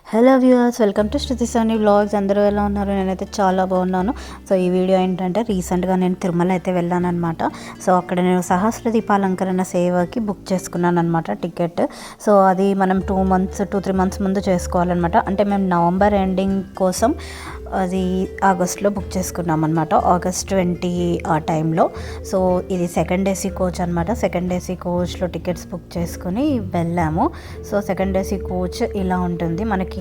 Hello viewers, welcome to Shruti Soni vlogs. అందరూ ఎలా ఉన్నారు? నేనైతే చాలా బాగున్నాను. సో ఈ వీడియో ఏంటంటే రీసెంట్గా నేను తిరుమల అయితే వెళ్ళాను అనమాట. సో అక్కడ నేను సహస్ర దీపాలంకరణ సేవకి బుక్ చేసుకున్నాను అనమాట టికెట్. సో అది మనం 2-3 మంత్స్ ముందు చేసుకోవాలన్నమాట. అంటే మేము నవంబర్ ఎండింగ్ కోసం అది ఆగస్ట్లో బుక్ చేసుకున్నాం అనమాట, ఆగస్ట్ 20 ఆ టైంలో. సో ఇది సెకండ్ ఏసీ కోచ్ అనమాట. సెకండ్ ఏసీ కోచ్లో టికెట్స్ బుక్ చేసుకుని వెళ్ళాము. సో సెకండ్ ఏసీ కోచ్ ఇలా ఉంటుంది మనకి.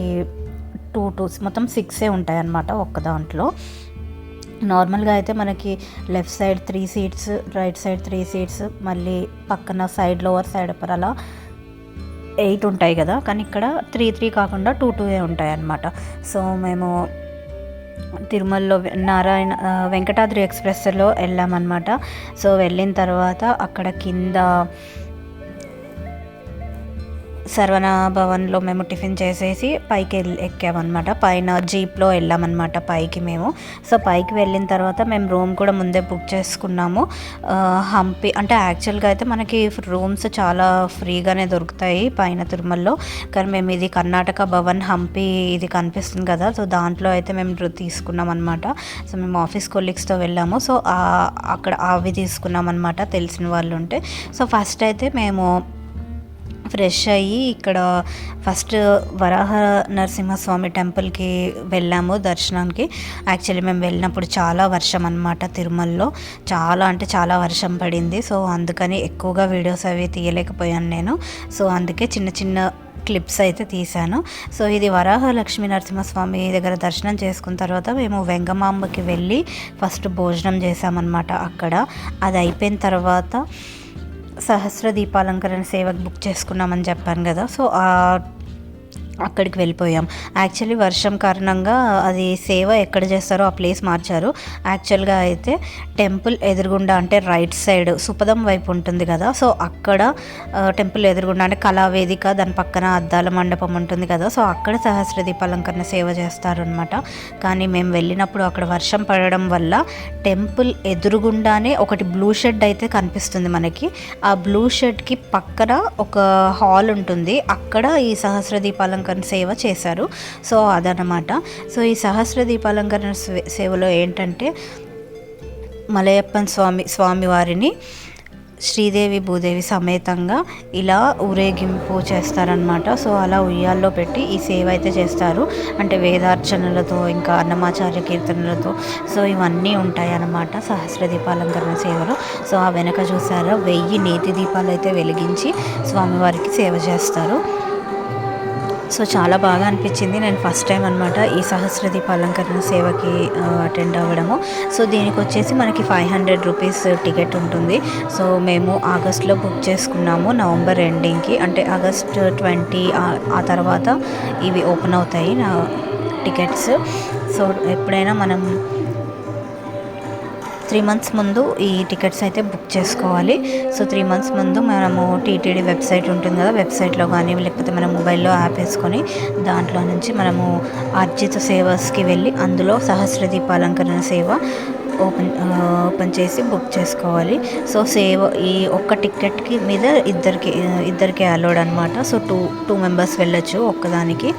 2 మొత్తం 6 ఉంటాయి అన్నమాట ఒక్క దాంట్లో. నార్మల్గా అయితే మనకి left side 3 seats, right side 3 seats, మళ్ళీ పక్కన సైడ్ లోవర్ సైడ్ అప్పర్ అలా 8 ఉంటాయి కదా. కానీ ఇక్కడ 3 కాకుండా 2 ఉంటాయి అన్నమాట. సో మేము తిరుమలలో వెంకటాద్రి ఎక్స్ప్రెస్లో వెళ్ళామన్నమాట. సో వెళ్ళిన తర్వాత అక్కడ కింద శరవణ భవన్లో మేము టిఫిన్ చేసేసి పైకి ఎక్కామన్నమాట. పైన జీప్లో వెళ్ళామన్నమాట పైకి మేము. సో పైకి వెళ్ళిన తర్వాత మేము రూమ్ కూడా ముందే బుక్ చేసుకున్నాము. హంపి అంటే యాక్చువల్గా అయితే మనకి రూమ్స్ చాలా ఫ్రీగానే దొరుకుతాయి పైన తిరుమలలో. కానీ మేము ఇది కర్ణాటక భవన్ హంపి ఇది కనిపిస్తుంది కదా, సో దాంట్లో అయితే మేము తీసుకున్నాం అనమాట. సో మేము ఆఫీస్ కొలీగ్స్తో వెళ్ళాము. సో అక్కడ అవి తీసుకున్నాం అనమాట తెలిసిన వాళ్ళు ఉంటే. సో ఫస్ట్ అయితే మేము ఫ్రెష్ అయ్యి ఇక్కడ ఫస్ట్ వరాహ నరసింహస్వామి టెంపుల్కి వెళ్ళాము దర్శనానికి. యాక్చువల్లీ మేము వెళ్ళినప్పుడు చాలా వర్షం అనమాట తిరుమలలో. చాలా అంటే చాలా వర్షం పడింది. సో అందుకని ఎక్కువగా వీడియోస్ అవి తీయలేకపోయాను నేను. సో అందుకే చిన్న చిన్న క్లిప్స్ అయితే తీశాను. సో ఇది వరాహ లక్ష్మీ నరసింహస్వామి దగ్గర దర్శనం చేసుకున్న తర్వాత మేము వెంగమాంబకి వెళ్ళి ఫస్ట్ భోజనం చేసామన్నమాట అక్కడ. అది అయిపోయిన తర్వాత సహస్ర దీపాలంకరణ సేవకు బుక్ చేసుకున్నామని చెప్పాను కదా. సో అక్కడికి వెళ్ళిపోయాం. యాక్చువల్లీ వర్షం కారణంగా అది సేవ ఎక్కడ చేస్తారో ఆ ప్లేస్ మార్చారు. యాక్చువల్గా అయితే టెంపుల్ ఎదురుగుండా అంటే రైట్ సైడ్ సుపదం వైపు ఉంటుంది కదా, సో అక్కడ టెంపుల్ ఎదురుగుండా అంటే కళావేదిక, దాని పక్కన అద్దాల మండపం ఉంటుంది కదా, సో అక్కడ సహస్ర దీపాలంకరణ సేవ చేస్తారనమాట. కానీ మేము వెళ్ళినప్పుడు అక్కడ వర్షం పడడం వల్ల టెంపుల్ ఎదురుగుండానే ఒకటి బ్లూ షెడ్ అయితే కనిపిస్తుంది మనకి. ఆ బ్లూ షెడ్కి పక్కన ఒక హాల్ ఉంటుంది, అక్కడ ఈ సహస్ర దీపాలంకరణ సేవ చేశారు. సో అదనమాట. సో ఈ సహస్ర దీపాలంకరణ సేవలో ఏంటంటే మలయప్పన్ స్వామి వారిని శ్రీదేవి భూదేవి సమేతంగా ఇలా ఊరేగింపు చేస్తారనమాట. సో అలా ఉయ్యాల్లో పెట్టి ఈ సేవ అయితే చేస్తారు. అంటే వేదార్చనలతో ఇంకా అన్నమాచార్య కీర్తనలతో సో ఇవన్నీ ఉంటాయి అన్నమాట సహస్ర దీపాలంకరణ సేవలో. సో ఆ వెనక చూసారా 1000 నేతి దీపాలు అయితే వెలిగించి స్వామివారికి సేవ చేస్తారు. సో చాలా బాగా అనిపించింది. నేను ఫస్ట్ టైం అనమాట ఈ సహస్ర దీపాలంకరణ సేవకి అటెండ్ అవ్వడము. సో దీనికి వచ్చేసి మనకి 500 రూపీస్ టికెట్ ఉంటుంది. సో మేము ఆగస్ట్లో బుక్ చేసుకున్నాము నవంబర్ ఎండింగ్కి. అంటే ఆగస్ట్ 20 ఆ తర్వాత ఇవి ఓపెన్ అవుతాయి నా టికెట్స్. సో ఎప్పుడైనా మనం 3 మంత్స్ ముందు ఈ టికెట్స్ అయితే బుక్ చేసుకోవాలి. సో 3 మంత్స్ ముందు మనము టీటీడీ వెబ్సైట్ ఉంటుంది కదా, వెబ్సైట్లో కానీ లేకపోతే మన మొబైల్లో యాప్ వేసుకొని దాంట్లో నుంచి మనము అర్జిత సేవస్కి వెళ్ళి అందులో సహస్ర దీపాలంకరణ సేవ ఓపెన్ చేసి బుక్ చేసుకోవాలి. సో సేవ ఈ ఒక్క టికెట్కి మీద ఇద్దరికి అలౌడ్ అనమాట. సో టూ మెంబర్స్ వెళ్ళొచ్చు ఒక్కదానికి.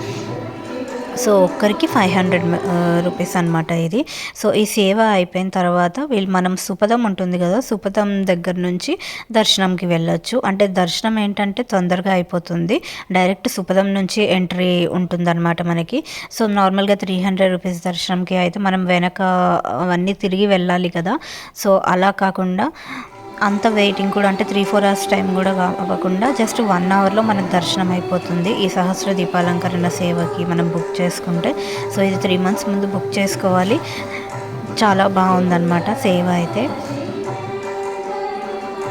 సో ఒక్కరికి 500 రూపీస్ అనమాట ఇది. సో ఈ సేవ అయిపోయిన తర్వాత మనం సుపదం ఉంటుంది కదా, సుపదం దగ్గర నుంచి దర్శనంకి వెళ్ళొచ్చు. అంటే దర్శనం ఏంటంటే తొందరగా అయిపోతుంది, డైరెక్ట్ సుపదం నుంచి ఎంట్రీ ఉంటుందన్నమాట మనకి. సో నార్మల్గా 300 రూపీస్ దర్శనంకి అయితే మనం వెనక అవన్నీ తిరిగి వెళ్ళాలి కదా. సో అలా కాకుండా అంత వెయిటింగ్ కూడా అంటే 3-4 అవర్స్ టైం కూడా అవ్వకుండా జస్ట్ 1 అవర్లో మనకు దర్శనం అయిపోతుంది ఈ సహస్ర దీపాలంకరణ సేవకి మనం బుక్ చేసుకుంటే. సో ఇది 3 మంత్స్ ముందు బుక్ చేసుకోవాలి. చాలా బాగుందన్నమాట సేవ అయితే.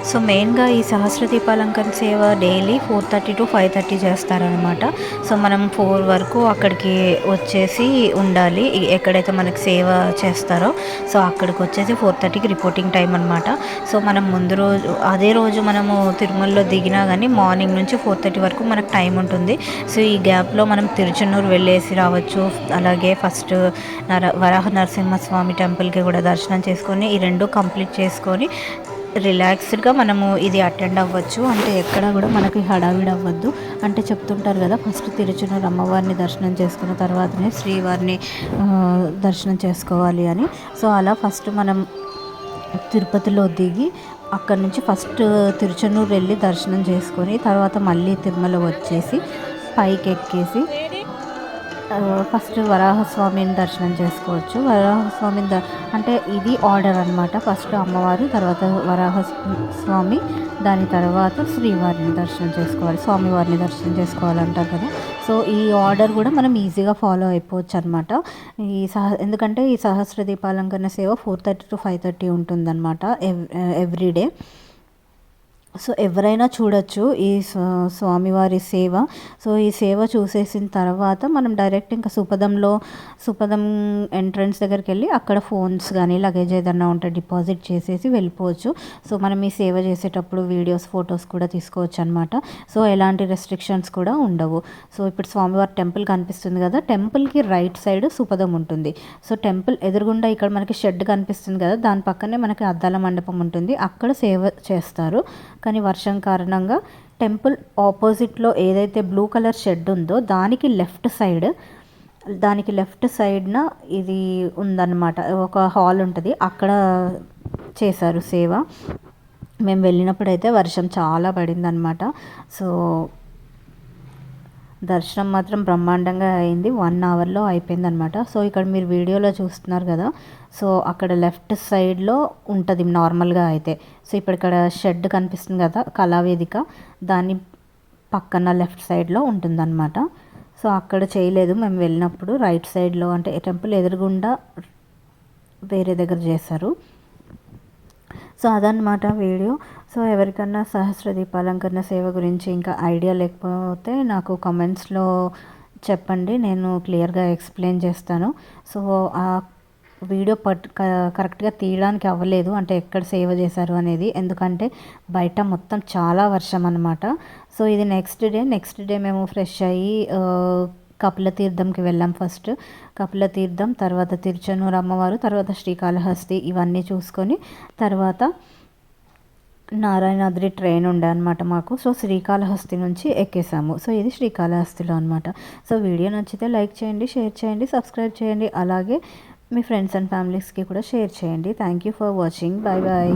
సో మెయిన్గా ఈ సహస్ర దీపాలంకరణ సేవ డైలీ 4:30 to 5:30 చేస్తారనమాట. సో మనం 4 వరకు అక్కడికి వచ్చేసి ఉండాలి ఎక్కడైతే మనకి సేవ చేస్తారో. సో అక్కడికి వచ్చేసి 4:30కి రిపోర్టింగ్ టైం అనమాట. సో మనం ముందు రోజు అదే రోజు మనము తిరుమలలో దిగినా కానీ మార్నింగ్ నుంచి 4:30 వరకు మనకు టైం ఉంటుంది. సో ఈ గ్యాప్లో మనం తిరుచెన్నూరు వెళ్ళేసి రావచ్చు. అలాగే ఫస్ట్ వరాహ నరసింహస్వామి టెంపుల్కి కూడా దర్శనం చేసుకొని ఈ 2 కంప్లీట్ చేసుకొని రిలాక్స్డ్గా మనము ఇది అటెండ్ అవ్వచ్చు. అంటే ఎక్కడ కూడా మనకి హడావిడి అవ్వద్దు. అంటే చెప్తుంటారు కదా, ఫస్ట్ తిరుచునూరు అమ్మవారిని దర్శనం చేసుకున్న తర్వాతనే శ్రీవారిని దర్శనం చేసుకోవాలి అని. సో అలా ఫస్ట్ మనం తిరుపతిలో దిగి అక్కడ నుంచి ఫస్ట్ తిరుచెన్నూరు వెళ్ళి దర్శనం చేసుకొని తర్వాత మళ్ళీ తిరుమల వచ్చేసి పైకి ఎక్కేసి ఫస్ట్ వరాహస్వామిని దర్శనం చేసుకోవచ్చు. వరాహస్వామిని అంటే ఇది ఆర్డర్ అనమాట. ఫస్ట్ అమ్మవారు, తర్వాత వరాహస్వామి, దాని తర్వాత శ్రీవారిని దర్శనం చేసుకోవాలి, స్వామివారిని దర్శనం చేసుకోవాలంటారు కదా. సో ఈ ఆర్డర్ కూడా మనం ఈజీగా ఫాలో అయిపోవచ్చు అనమాట. ఎందుకంటే ఈ సహస్ర దీపాలంకరణ సేవ 4:30 to 5:30 ఉంటుందన్నమాట ఎవ్రీడే. సో ఎవరైనా చూడొచ్చు ఈ స్వామివారి సేవ. సో ఈ సేవ చూసేసిన తర్వాత మనం డైరెక్ట్ ఇంకా సుపదం ఎంట్రన్స్ దగ్గరికి వెళ్ళి అక్కడ ఫోన్స్ కానీ లగేజ్ ఏదన్నా ఉంటే డిపాజిట్ చేసేసి వెళ్ళిపోవచ్చు. సో మనం ఈ సేవ చేసేటప్పుడు వీడియోస్, ఫొటోస్ కూడా తీసుకోవచ్చు అనమాట. సో ఎలాంటి రెస్ట్రిక్షన్స్ కూడా ఉండవు. సో ఇప్పుడు స్వామివారి టెంపుల్ కనిపిస్తుంది కదా, టెంపుల్కి రైట్ సైడ్ సుపదం ఉంటుంది. సో టెంపుల్ ఎదురుగుండా ఇక్కడ మనకి షెడ్ కనిపిస్తుంది కదా, దాని పక్కనే మనకి అద్దాల మండపం ఉంటుంది, అక్కడ సేవ చేస్తారు. కానీ వర్షం కారణంగా టెంపుల్ ఆపోజిట్లో ఏదైతే బ్లూ కలర్ షెడ్ ఉందో దానికి లెఫ్ట్ సైడ్న ఇది ఉందన్నమాట, ఒక హాల్ ఉంటుంది, అక్కడ చేశారు సేవ. మేము వెళ్ళినప్పుడైతే వర్షం చాలా పడిందనమాట. సో దర్శనం మాత్రం బ్రహ్మాండంగా అయింది, 1 అవర్లో అయిపోయింది అనమాట. సో ఇక్కడ మీరు వీడియోలో చూస్తున్నారు కదా, సో అక్కడ లెఫ్ట్ సైడ్లో ఉంటుంది నార్మల్గా అయితే. సో ఇప్పుడు ఇక్కడ షెడ్ కనిపిస్తుంది కదా, కళావేదిక, దాని పక్కన లెఫ్ట్ సైడ్లో ఉంటుందన్నమాట. సో అక్కడ చేయలేదు మేము వెళ్ళినప్పుడు, రైట్ సైడ్లో అంటే టెంపుల్ ఎదురుగుండా వేరే దగ్గర చేశారు. సో అదనమాట వీడియో. సో ఎవరికన్నా సహస్ర దీపాలంకరణ సేవ గురించి ఇంకా ఐడియా లేకపోతే నాకు కామెంట్స్లో చెప్పండి, నేను క్లియర్గా ఎక్స్ప్లెయిన్ చేస్తాను. సో ఆ వీడియో కరెక్ట్గా తీయడానికి అవ్వలేదు, అంటే ఎక్కడ సేవ చేశారు అనేది, ఎందుకంటే బయట మొత్తం చాలా వర్షం అనమాట. సో ఇది నెక్స్ట్ డే మేము ఫ్రెష్ అయ్యి కపిలతీర్థంకి వెళ్ళాం. ఫస్ట్ కపిలతీర్థం, తర్వాత తిరుచెన్నూరు అమ్మవారు, తర్వాత శ్రీకాళహస్తి, ఇవన్నీ చూసుకొని తర్వాత నారాయణాద్రి ట్రైన్ ఉండే అనమాట మాకు. సో శ్రీకాళహస్తి నుంచి ఎక్కేసాము. సో ఇది శ్రీకాళహస్తిలో అనమాట. సో వీడియో నచ్చితే లైక్ చేయండి, షేర్ చేయండి, సబ్స్క్రైబ్ చేయండి, అలాగే మీ ఫ్రెండ్స్ అండ్ ఫ్యామిలీస్కి కూడా షేర్ చేయండి. Thank you for watching. Bye bye.